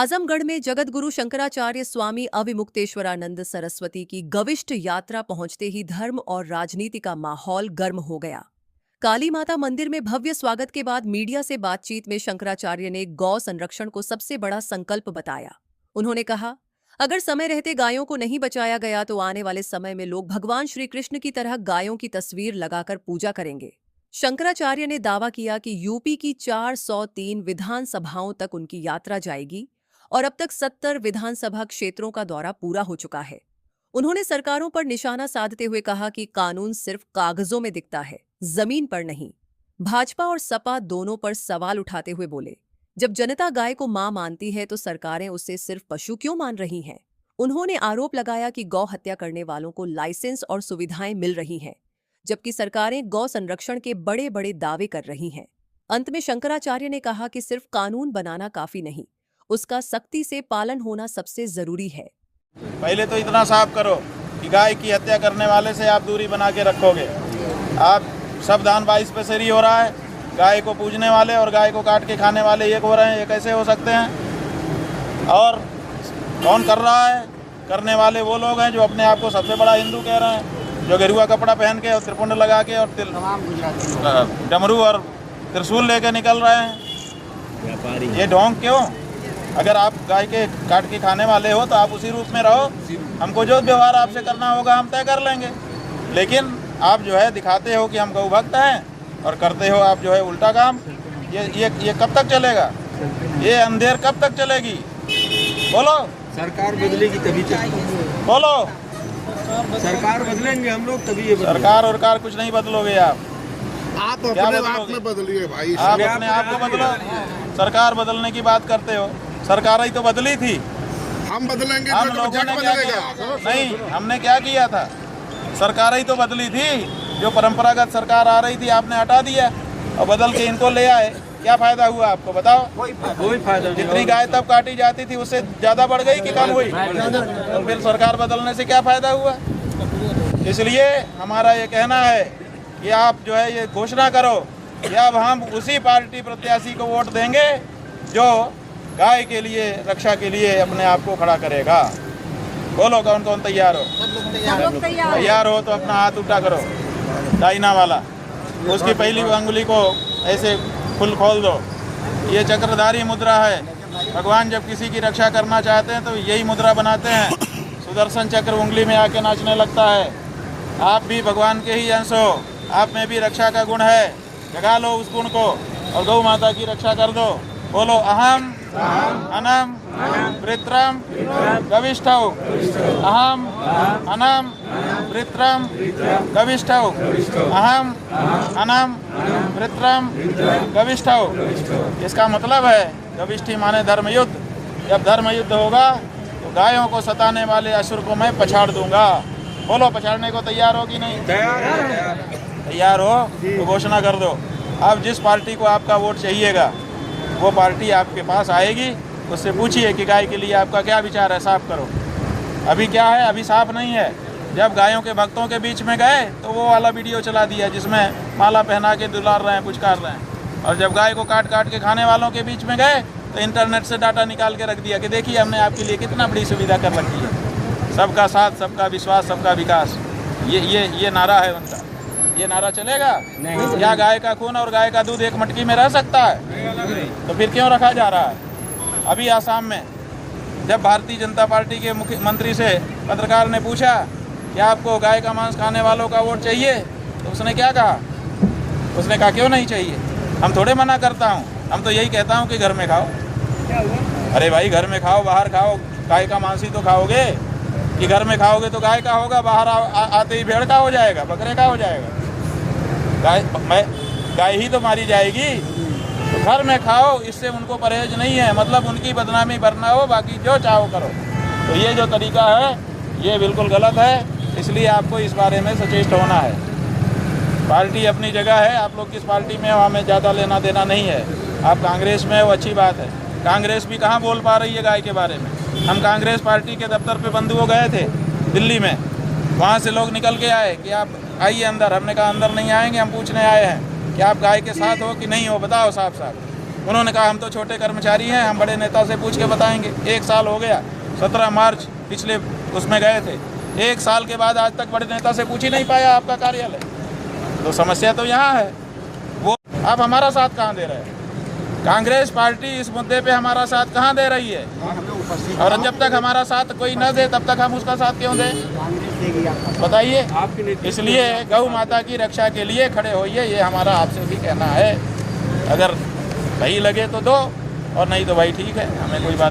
आजमगढ़ में जगतगुरु शंकराचार्य स्वामी अविमुक्तेश्वरानंद सरस्वती की गविष्ठ यात्रा पहुंचते ही धर्म और राजनीति का माहौल गर्म हो गया। काली माता मंदिर में भव्य स्वागत के बाद मीडिया से बातचीत में शंकराचार्य ने गौ संरक्षण को सबसे बड़ा संकल्प बताया। उन्होंने कहा, अगर समय रहते गायों को नहीं बचाया गया तो आने वाले समय में लोग भगवान श्री कृष्ण की तरह गायों की तस्वीर लगाकर पूजा करेंगे। शंकराचार्य ने दावा किया कि यूपी की 403 विधानसभाओं तक उनकी यात्रा जाएगी और अब तक 70 विधानसभा क्षेत्रों का दौरा पूरा हो चुका है। उन्होंने सरकारों पर निशाना साधते हुए कहा कि कानून सिर्फ कागजों में दिखता है, जमीन पर नहीं। भाजपा और सपा दोनों पर सवाल उठाते हुए बोले, जब जनता गाय को मां मानती है तो सरकारें उसे सिर्फ पशु क्यों मान रही हैं? उन्होंने आरोप लगाया कि गौ हत्या करने वालों को लाइसेंस और सुविधाएं मिल रही हैं, जबकि सरकारें गौ संरक्षण के बड़े बड़े दावे कर रही हैं। अंत में शंकराचार्य ने कहा कि सिर्फ कानून बनाना काफी नहीं, उसका सख्ती से पालन होना सबसे जरूरी है। पहले तो इतना साफ करो कि गाय की हत्या करने वाले से आप दूरी बना के रखोगे। आप सब दान 22 पे सरी हो रहा है, गाय को पूजने वाले और गाय को काट के खाने वाले एक हो रहे हैं, ये कैसे हो सकते हैं? और कौन कर रहा है? करने वाले वो लोग हैं जो अपने आप को सबसे बड़ा हिंदू कह रहे हैं, जो गेरुआ कपड़ा पहन के और त्रिपुंड लगा के और डमरू और त्रिशूल लेके निकल रहे हैं। ये ढोंग क्यों? अगर आप गाय के काट के खाने वाले हो तो आप उसी रूप में रहो, हमको जो व्यवहार आपसे करना होगा हम तय कर लेंगे। लेकिन आप जो है दिखाते हो कि हम गौ भक्त हैं और करते हो आप जो है उल्टा काम। ये कब तक चलेगा? ये अंधेर कब तक चलेगी? बोलो। सरकार बदलेगी तभी चलेगी। बोलो। सरकार बदलेंगे हम लोग तभी ये सरकार और कार कुछ नहीं बदलोगे आप अपने आप में बदलिए भाई। आप अपने आप को बदलो। सरकार बदलने की बात करते हो, सरकार ही तो बदली थी। हम बदलेंगे हम तो लोगों ने जग क्या बदलेगा। किया? नहीं, हमने क्या किया था? सरकार ही तो बदली थी। जो परंपरागत सरकार आ रही थी आपने हटा दिया और बदल के इनको ले आए। क्या फायदा हुआ आपको बताओ? कोई फायदा नहीं। जितनी गाय तब काटी जाती थी उससे ज्यादा बढ़ गई कि कम हुई? तो फिर सरकार बदलने से क्या फायदा हुआ? इसलिए हमारा ये कहना है कि आप जो है ये घोषणा करो कि अब हम उसी पार्टी प्रत्याशी को वोट देंगे जो गाय के लिए, रक्षा के लिए अपने आप को खड़ा करेगा। बोलो कौन कौन तैयार हो? तैयार हो तो अपना हाथ उठा करो, दाहिना वाला। उसकी पहली अंगुली को ऐसे फुल खोल दो। ये चक्रधारी मुद्रा है। भगवान जब किसी की रक्षा करना चाहते हैं तो यही मुद्रा बनाते हैं। सुदर्शन चक्र उंगली में आके नाचने लगता है। आप भी भगवान के ही अंश हो, आप में भी रक्षा का गुण है। जगा लो उस गुण को और गौ माता की रक्षा कर दो। बोलो अहम अनम वृत्रम गविष्ठौ। अहम अनम वृत्रम गविष्ठौ। अहम अनम वृत्रम गविष्ठौ। इसका मतलब है गविष्ठी माने धर्मयुद्ध। जब धर्मयुद्ध होगा तो गायों को सताने वाले असुर को मैं पछाड़ दूंगा। बोलो पछाड़ने को तैयार हो कि नहीं? तैयार हो तो घोषणा कर दो। अब जिस पार्टी को आपका वोट चाहिएगा वो पार्टी आपके पास आएगी, उससे पूछिए कि गाय के लिए आपका क्या विचार है, साफ करो। अभी क्या है? अभी साफ नहीं है। जब गायों के भक्तों के बीच में गए तो वो वाला वीडियो चला दिया जिसमें माला पहना के दुलार रहे हैं, पुचकार रहे हैं। और जब गाय को काट काट के खाने वालों के बीच में गए तो इंटरनेट से डाटा निकाल के रख दिया कि देखिए हमने आपके लिए कितना बड़ी सुविधा कर रखी है। सबका साथ, सबका विश्वास, सबका विकास, ये नारा है उनका। ये नारा चलेगा? क्या गाय का खून और गाय का दूध एक मटकी में रह सकता है? तो फिर क्यों रखा जा रहा है? अभी आसाम में जब भारतीय जनता पार्टी के मुख्यमंत्री से पत्रकार ने पूछा कि आपको गाय का मांस खाने वालों का वोट चाहिए, तो उसने क्या कहा? उसने कहा क्यों नहीं चाहिए? हम थोड़े मना करता हूँ, हम तो यही कहता हूँ कि घर में खाओ। अरे भाई घर में खाओ, बाहर खाओ, गाय का मांस ही तो खाओगे। कि घर में खाओगे तो गाय का होगा, बाहर आते ही भेड़ का हो जाएगा, बकरे का हो जाएगा। गाय ही तो मारी जाएगी। तो घर में खाओ, इससे उनको परहेज नहीं है। मतलब उनकी बदनामी भरना हो, बाकी जो चाहो करो। तो ये जो तरीका है ये बिल्कुल गलत है। इसलिए आपको इस बारे में सचेत होना है। पार्टी अपनी जगह है, आप लोग किस पार्टी में हो हमें ज़्यादा लेना देना नहीं है। आप कांग्रेस में हो, अच्छी बात है। कांग्रेस भी कहाँ बोल पा रही है गाय के बारे में। हम कांग्रेस पार्टी के दफ्तर पे बंधुओं गए थे दिल्ली में, वहाँ से लोग निकल के आए कि आप आइए अंदर। हमने कहा अंदर नहीं आएंगे, हम पूछने आए हैं कि आप गाय के साथ हो कि नहीं हो, बताओ साफ साफ। उन्होंने कहा हम तो छोटे कर्मचारी हैं, हम बड़े नेता से पूछ के बताएंगे। 1 साल हो गया, 17 मार्च पिछले उसमें गए थे, 1 साल के बाद आज तक बड़े नेता से पूछ ही नहीं पाया आपका कार्यालय। तो समस्या तो यहाँ है। वो आप हमारा साथ कहाँ दे रहे हैं? कांग्रेस पार्टी इस मुद्दे पे हमारा साथ कहाँ दे रही है? और जब तक हमारा साथ कोई न दे तब तक हम उसका साथ क्यों दें? बताइए। इसलिए गौ माता की रक्षा के लिए खड़े होइए, ये हमारा आपसे भी कहना है। अगर सही लगे तो दो, और नहीं तो भाई ठीक है, हमें कोई बात